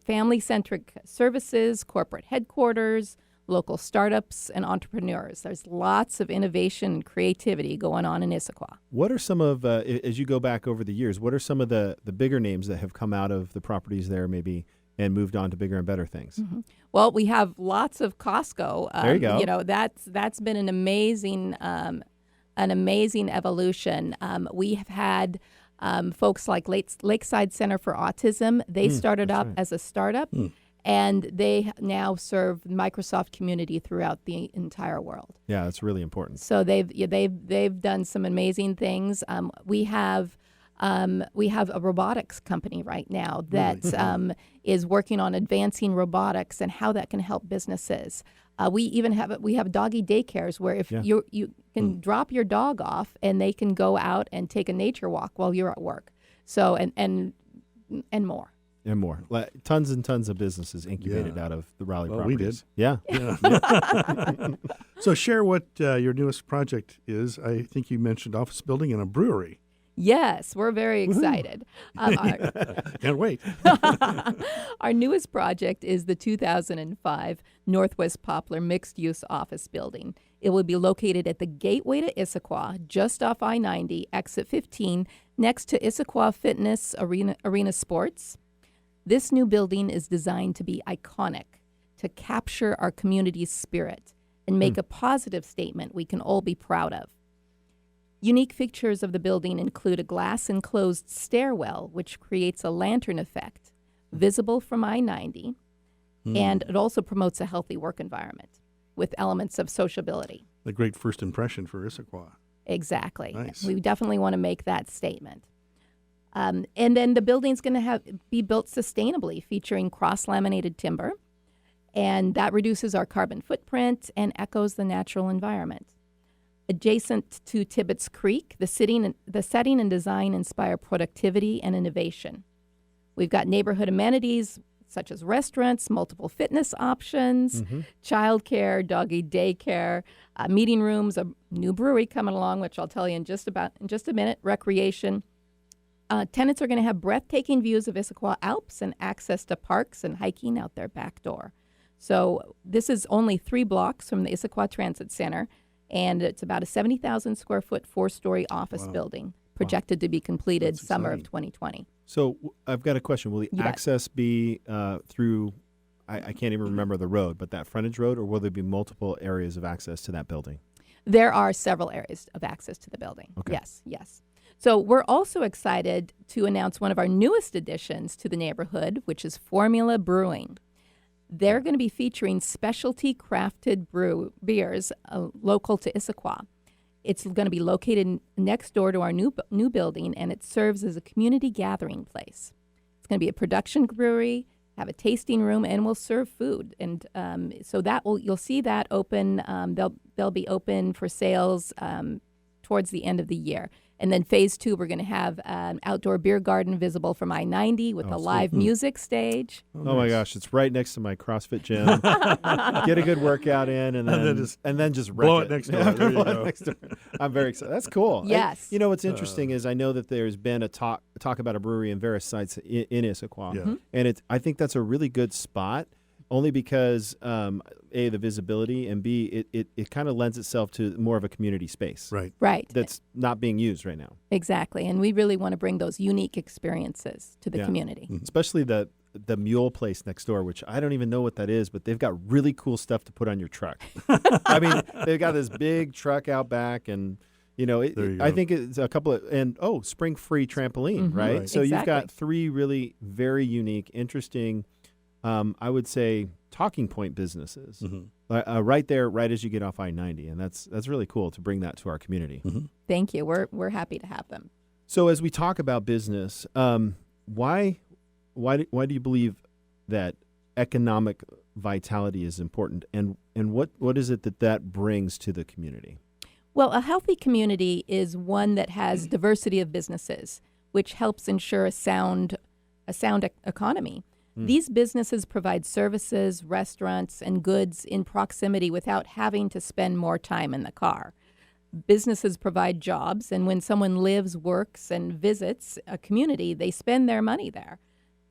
family-centric services, corporate headquarters, local startups, and entrepreneurs. There's lots of innovation and creativity going on in Issaquah. What are some of, as you go back over the years, what are some of the bigger names that have come out of the properties there maybe and moved on to bigger and better things? Well, we have lots of Costco. There you go. You know, that's been an amazing evolution. We have had folks like Lakeside Center for Autism. They started up as a startup, and they now serve Microsoft community throughout the entire world. Yeah, that's really important. So they've done some amazing things. We have a robotics company right now that is working on advancing robotics and how that can help businesses. We have doggy daycares where if you can drop your dog off and they can go out and take a nature walk while you're at work. So and more. And more. Tons and tons of businesses incubated out of the Rowley Properties. We did. Yeah. So share what your newest project is. I think you mentioned office building and a brewery. Yes, we're very excited. Can't wait. Our newest project is the 2005 Northwest Poplar Mixed-Use Office Building. It will be located at the gateway to Issaquah, just off I-90, exit 15, next to Issaquah Fitness Arena Sports. This new building is designed to be iconic, to capture our community's spirit, and make a positive statement we can all be proud of. Unique features of the building include a glass-enclosed stairwell, which creates a lantern effect, visible from I-90, and it also promotes a healthy work environment with elements of sociability. A great first impression for Issaquah. Exactly. Nice. We definitely want to make that statement. And then the building's going to be built sustainably, featuring cross-laminated timber, and that reduces our carbon footprint and echoes the natural environment. Adjacent to Tibbetts Creek, the setting and design inspire productivity and innovation. We've got neighborhood amenities such as restaurants, multiple fitness options, childcare, doggy daycare, meeting rooms, a new brewery coming along, which I'll tell you in just a minute, recreation. Tenants are going to have breathtaking views of Issaquah Alps and access to parks and hiking out their back door. So this is only 3 blocks from the Issaquah Transit Center, and it's about a 70,000 square foot 4-story office building projected to be completed That's summer exciting. of 2020. So I've got a question. Will the Yes. access be through, I can't even remember the road, but that frontage road, or will there be multiple areas of access to that building? There are several areas of access to the building. Okay. Yes. So we're also excited to announce one of our newest additions to the neighborhood, which is Formula Brewing. They're going to be featuring specialty crafted beers local to Issaquah. It's going to be located next door to our new building, and it serves as a community gathering place. It's going to be a production brewery, have a tasting room, and will serve food. And so you'll see that open. They'll be open for sales towards the end of the year. And then phase 2, we're going to have an outdoor beer garden visible from I-90 with a live music stage. Oh my gosh, it's right next to my CrossFit gym. Get a good workout in, and then just wreck blow it next door. There you Blow it go. next door. I'm very excited. That's cool. Yes. What's interesting is I know that there's been a talk about a brewery in various sites in Issaquah, Yeah. and I think that's a really good spot. Only because A, the visibility, and B, it kind of lends itself to more of a community space. Right. That's not being used right now. Exactly. And we really want to bring those unique experiences to the community. Especially the mule place next door, which I don't even know what that is, but they've got really cool stuff to put on your truck. I mean, they've got this big truck out back, and I think it's a couple of spring-free trampoline, right? So you've got 3 really very unique, interesting, I would say, talking point businesses right there, right as you get off I-90, and that's really cool to bring that to our community. Thank you. We're happy to have them. So as we talk about business, why do you believe that economic vitality is important, and what is it that brings to the community? Well, a healthy community is one that has diversity of businesses, which helps ensure a sound economy. These businesses provide services, restaurants, and goods in proximity without having to spend more time in the car. Businesses provide jobs, and when someone lives, works, and visits a community, they spend their money there.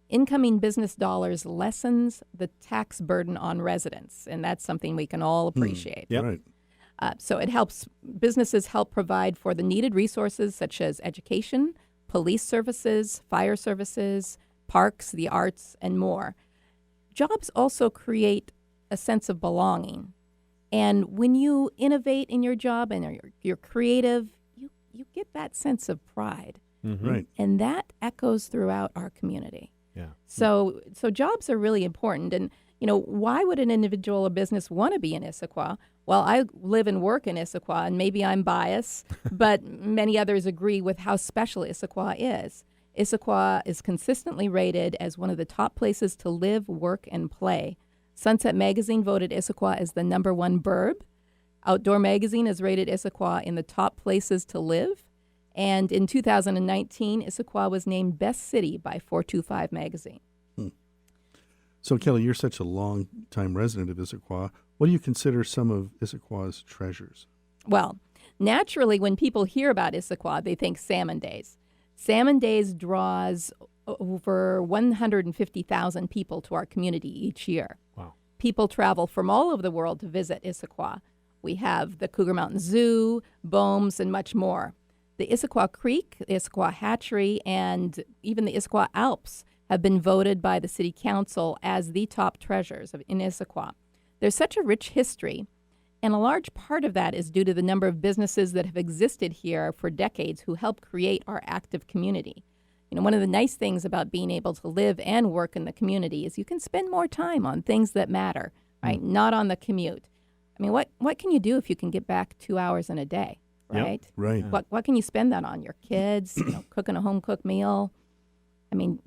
Incoming business dollars lessens the tax burden on residents, and that's something we can all appreciate. Yep. Right. So businesses help provide for the needed resources such as education, police services, fire services, parks, the arts, and more. Jobs also create a sense of belonging. And when you innovate in your job and you're creative, you get that sense of pride. Right. And that echoes throughout our community. Yeah. So jobs are really important. And, why would an individual or business want to be in Issaquah? Well, I live and work in Issaquah, and maybe I'm biased, but many others agree with how special Issaquah is. Issaquah is consistently rated as one of the top places to live, work, and play. Sunset Magazine voted Issaquah as the #1 burb. Outdoor Magazine has rated Issaquah in the top places to live. And in 2019, Issaquah was named Best City by 425 Magazine. So, Kelly, you're such a long-time resident of Issaquah. What do you consider some of Issaquah's treasures? Well, naturally, when people hear about Issaquah, they think Salmon Days. Salmon Days draws over 150,000 people to our community each year. Wow. People travel from all over the world to visit Issaquah. We have the Cougar Mountain Zoo, Bohms, and much more. The Issaquah Creek, the Issaquah Hatchery, and even the Issaquah Alps have been voted by the City Council as the top treasures in Issaquah. There's such a rich history, And a large part of that is due to the number of businesses that have existed here for decades who help create our active community. One of the nice things about being able to live and work in the community is you can spend more time on things that matter, right? Not on the commute. I mean, what can you do if you can get back 2 hours in a day, right? Yep, right. What can you spend that on? Your kids, cooking a home-cooked meal? I mean,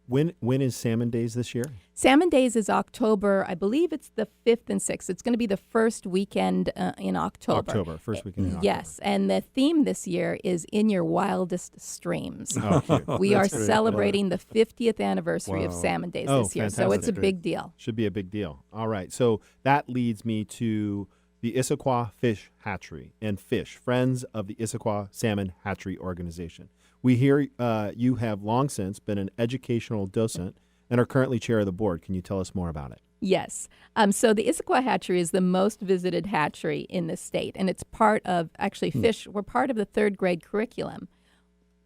When is Salmon Days this year? Salmon Days is October. I believe it's the 5th and 6th. It's going to be the first weekend in October. First weekend in October. Yes, and the theme this year is In Your Wildest Streams. Oh, cute. We are That's great. celebrating the 50th anniversary of Salmon Days this year, so fantastic. it's a big deal. Should be a big deal. All right. So that leads me to the Issaquah Fish Hatchery and Fish, Friends of the Issaquah Salmon Hatchery Organization. We hear you have long since been an educational docent and are currently chair of the board. Can you tell us more about it? Yes. So the Issaquah Hatchery is the most visited hatchery in the state, and it's part of, actually, fish. We're part of the third grade curriculum.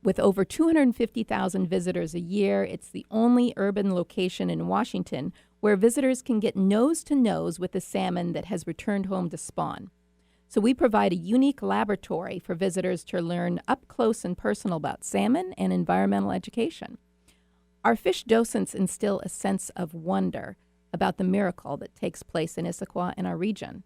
With over 250,000 visitors a year, it's the only urban location in Washington where visitors can get nose-to-nose with the salmon that has returned home to spawn. So we provide a unique laboratory for visitors to learn up close and personal about salmon and environmental education. Our fish docents instill a sense of wonder about the miracle that takes place in Issaquah and our region.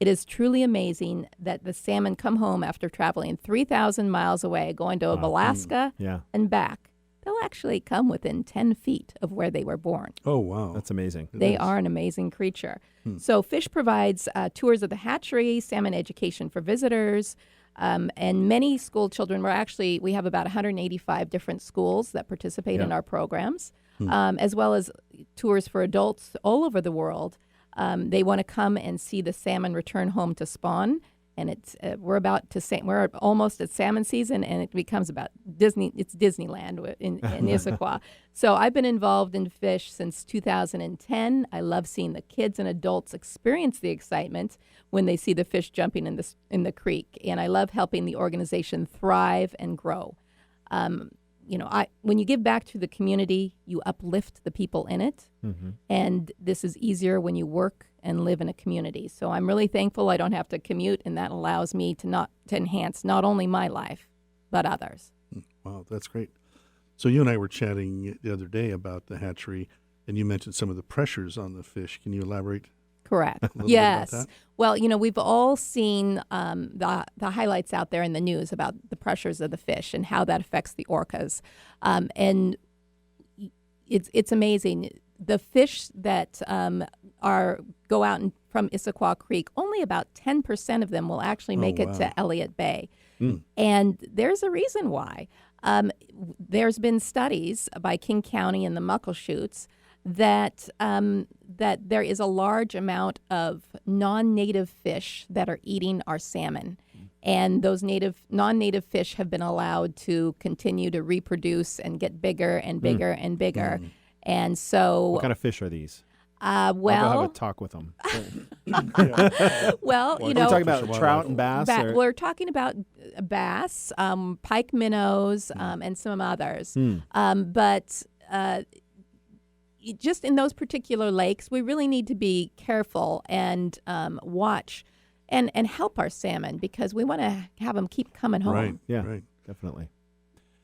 It is truly amazing that the salmon come home after traveling 3,000 miles away, going to Alaska and back. They'll actually come within 10 feet of where they were born. Oh, wow. That's amazing. They are an amazing creature. So Fish provides tours of the hatchery, salmon education for visitors, and many school children. We have about 185 different schools that participate in our programs, as well as tours for adults all over the world. They want to come and see the salmon return home to spawn. And it's we're almost at salmon season, and it becomes about Disney. It's Disneyland in Issaquah. So I've been involved in fish since 2010. I love seeing the kids and adults experience the excitement when they see the fish jumping in the creek, and I love helping the organization thrive and grow. When you give back to the community, you uplift the people in it, and this is easier when you work and live in a community. So I'm really thankful I don't have to commute, and that allows me to enhance not only my life, but others. Wow, that's great. So you and I were chatting the other day about the hatchery, and you mentioned some of the pressures on the fish. Can you elaborate? Correct. A little Yes. bit about that? Well, we've all seen the highlights out there in the news about the pressures of the fish and how that affects the orcas. And it's amazing. The fish that go out from Issaquah Creek, only about 10% of them will actually make it to Elliott Bay. And there's a reason why. There's been studies by King County and the Muckleshoots that there is a large amount of non-native fish that are eating our salmon. And those non-native fish have been allowed to continue to reproduce and get bigger and bigger and bigger. And so... What kind of fish are these? Well... I'll go have a talk with them. Well, We're talking about trout and bass? We're talking about bass, pike minnows, and some others. But just in those particular lakes, we really need to be careful and watch and help our salmon, because we want to have them keep coming home. Right, Yeah, right. definitely.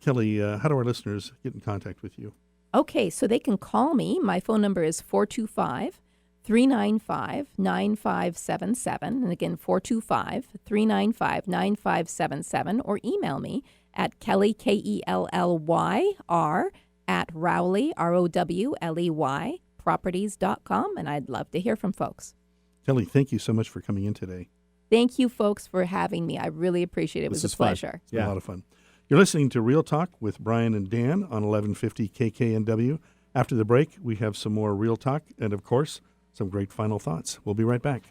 Kelly, how do our listeners get in contact with you? Okay, so they can call me. My phone number is 425-395-9577. And again, 425-395-9577. Or email me at Kelly, KELLYR, at Rowley, ROWLEY, properties.com. And I'd love to hear from folks. Kelly, thank you so much for coming in today. Thank you, folks, for having me. I really appreciate it. It was a pleasure. It's been a lot of fun. You're listening to Real Talk with Brian and Dan on 1150 KKNW. After the break, we have some more Real Talk and, of course, some great final thoughts. We'll be right back.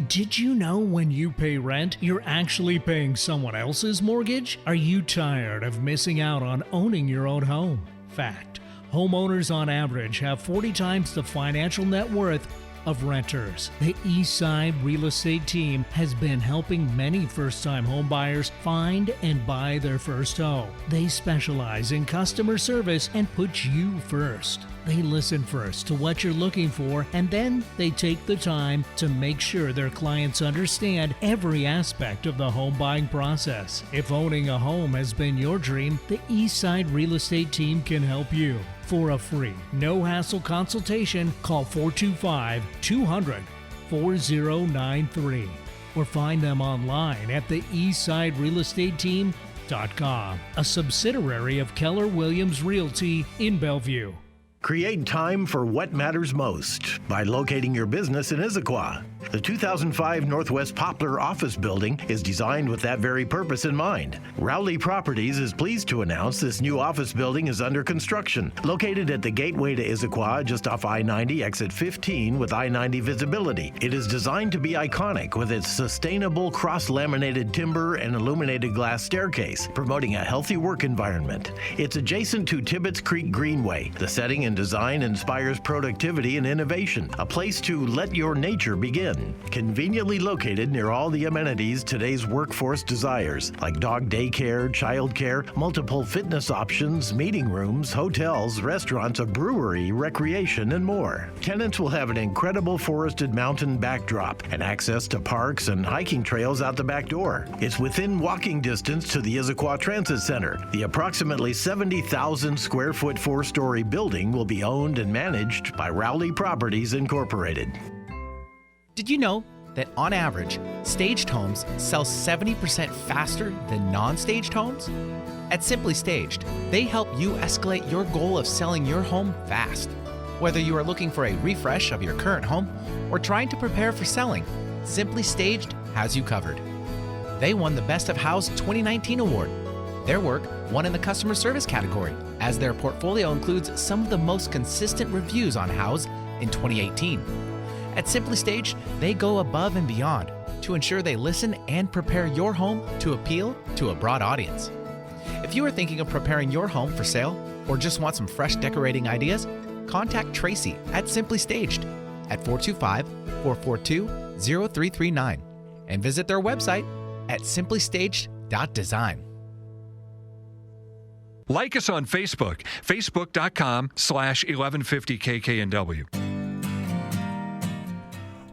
Did you know when you pay rent, you're actually paying someone else's mortgage? Are you tired of missing out on owning your own home? Fact. Homeowners on average have 40 times the financial net worth of renters. The Eastside Real Estate Team has been helping many first-time homebuyers find and buy their first home. They specialize in customer service and put you first. They listen first to what you're looking for, and then they take the time to make sure their clients understand every aspect of the home buying process. If owning a home has been your dream, the Eastside Real Estate Team can help you. For a free, no-hassle consultation, call 425-200-4093 or find them online at the eastsiderealestateteam.com, a subsidiary of Keller Williams Realty in Bellevue. Create time for what matters most by locating your business in Issaquah. The 2005 Northwest Poplar office building is designed with that very purpose in mind. Rowley Properties is pleased to announce this new office building is under construction. Located at the gateway to Issaquah, just off I-90, exit 15 with I-90 visibility. It is designed to be iconic with its sustainable cross-laminated timber and illuminated glass staircase, promoting a healthy work environment. It's adjacent to Tibbetts Creek Greenway. The setting and design inspires productivity and innovation, a place to let your nature begin. Conveniently located near all the amenities today's workforce desires, like dog daycare, childcare, multiple fitness options, meeting rooms, hotels, restaurants, a brewery, recreation, and more. Tenants will have an incredible forested mountain backdrop and access to parks and hiking trails out the back door. It's within walking distance to the Issaquah Transit Center. The approximately 70,000 square foot 4-story building will be owned and managed by Rowley Properties Incorporated. Did you know that on average, staged homes sell 70% faster than non-staged homes? At Simply Staged, they help you escalate your goal of selling your home fast. Whether you are looking for a refresh of your current home or trying to prepare for selling, Simply Staged has you covered. They won the Best of House 2019 award. Their work won in the customer service category, as their portfolio includes some of the most consistent reviews on House in 2018. At Simply Staged, they go above and beyond to ensure they listen and prepare your home to appeal to a broad audience. If you are thinking of preparing your home for sale or just want some fresh decorating ideas, contact Traci at Simply Staged at 425-442-0339 and visit their website at simplystaged.design. Like us on Facebook, facebook.com/1150KKNW.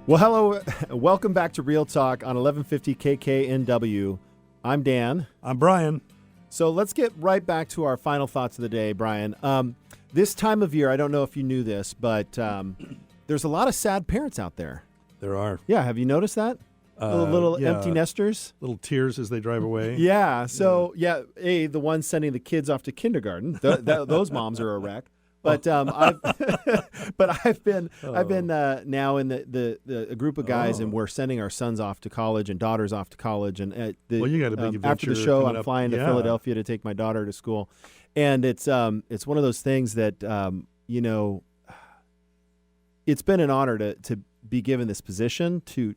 Well, hello. Welcome back to Real Talk on 1150 KKNW. I'm Dan. I'm Brian. So let's get right back to our final thoughts of the day, Brian. This time of year, I don't know if you knew this, but there's a lot of sad parents out there. There are. Yeah, have you noticed that? Little empty nesters? Little tears as they drive away. Yeah, so, the ones sending the kids off to kindergarten, those moms are a wreck. But I've been now in the group of guys, and we're sending our sons off to college and daughters off to college. And you got a big adventure after the show, I'm up. flying to Philadelphia to take my daughter to school, and it's one of those things that it's been an honor to be given this position to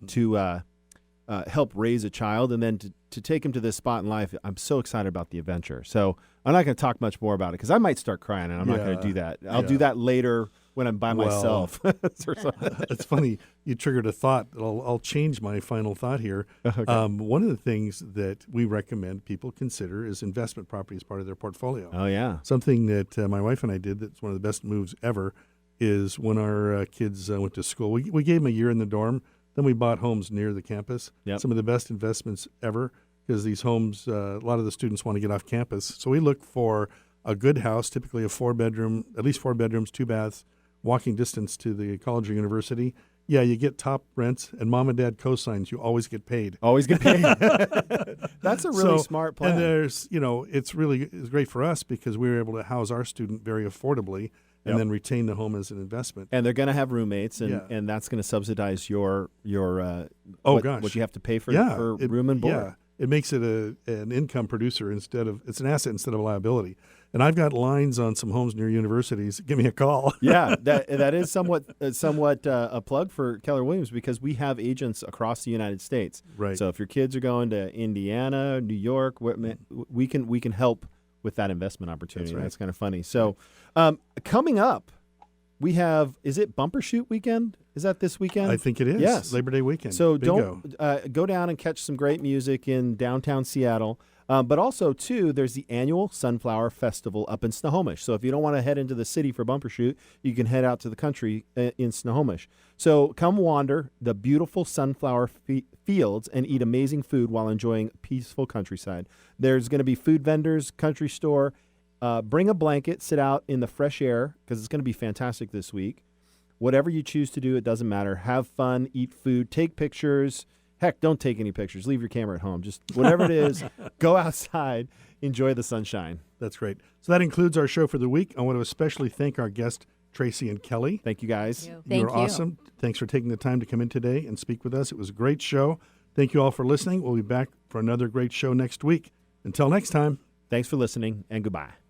help raise a child, and then to take him to this spot in life. I'm so excited about the adventure. So I'm not going to talk much more about it because I might start crying, and I'm not going to do that. I'll do that later when I'm by myself. It's funny. You triggered a thought. I'll change my final thought here. Okay. One of the things that we recommend people consider is investment property as part of their portfolio. Oh, yeah. Something that my wife and I did that's one of the best moves ever is when our kids went to school. We gave them a year in the dorm. Then we bought homes near the campus. Yep. Some of the best investments ever, because these homes, a lot of the students want to get off campus. So we look for a good house, typically a 4-bedroom, at least 4 bedrooms, 2 baths, walking distance to the college or university. Yeah, you get top rents, and mom and dad cosigns. You always get paid. Always get paid. That's a really smart plan. And there's, it's great for us because we were able to house our student very affordably. And then retain the home as an investment. And they're going to have roommates, and that's going to subsidize what you have to pay for room and board. Yeah, it makes it an income producer it's an asset instead of a liability. And I've got lines on some homes near universities. Give me a call. Yeah, that is somewhat a plug for Keller Williams because we have agents across the United States. Right. So if your kids are going to Indiana, New York, we can help with that investment opportunity. That's right. That's kind of funny. So coming up, we have, is it Bumper Shoot weekend? Is that this weekend? I think it is. Yes. Labor Day weekend. So Bingo. don't go down and catch some great music in downtown Seattle. But also, too, there's the annual Sunflower Festival up in Snohomish. So if you don't want to head into the city for Bumper Shoot, you can head out to the country in Snohomish. So come wander the beautiful sunflower fields and eat amazing food while enjoying peaceful countryside. There's going to be food vendors, country store. Bring a blanket, sit out in the fresh air because it's going to be fantastic this week. Whatever you choose to do, it doesn't matter. Have fun, eat food, take pictures. Heck, don't take any pictures. Leave your camera at home. Just whatever it is, go outside, enjoy the sunshine. That's great. So that includes our show for the week. I want to especially thank our guests, Traci and Kelly. Thank you, guys. You were awesome. Thanks for taking the time to come in today and speak with us. It was a great show. Thank you all for listening. We'll be back for another great show next week. Until next time. Thanks for listening, and goodbye.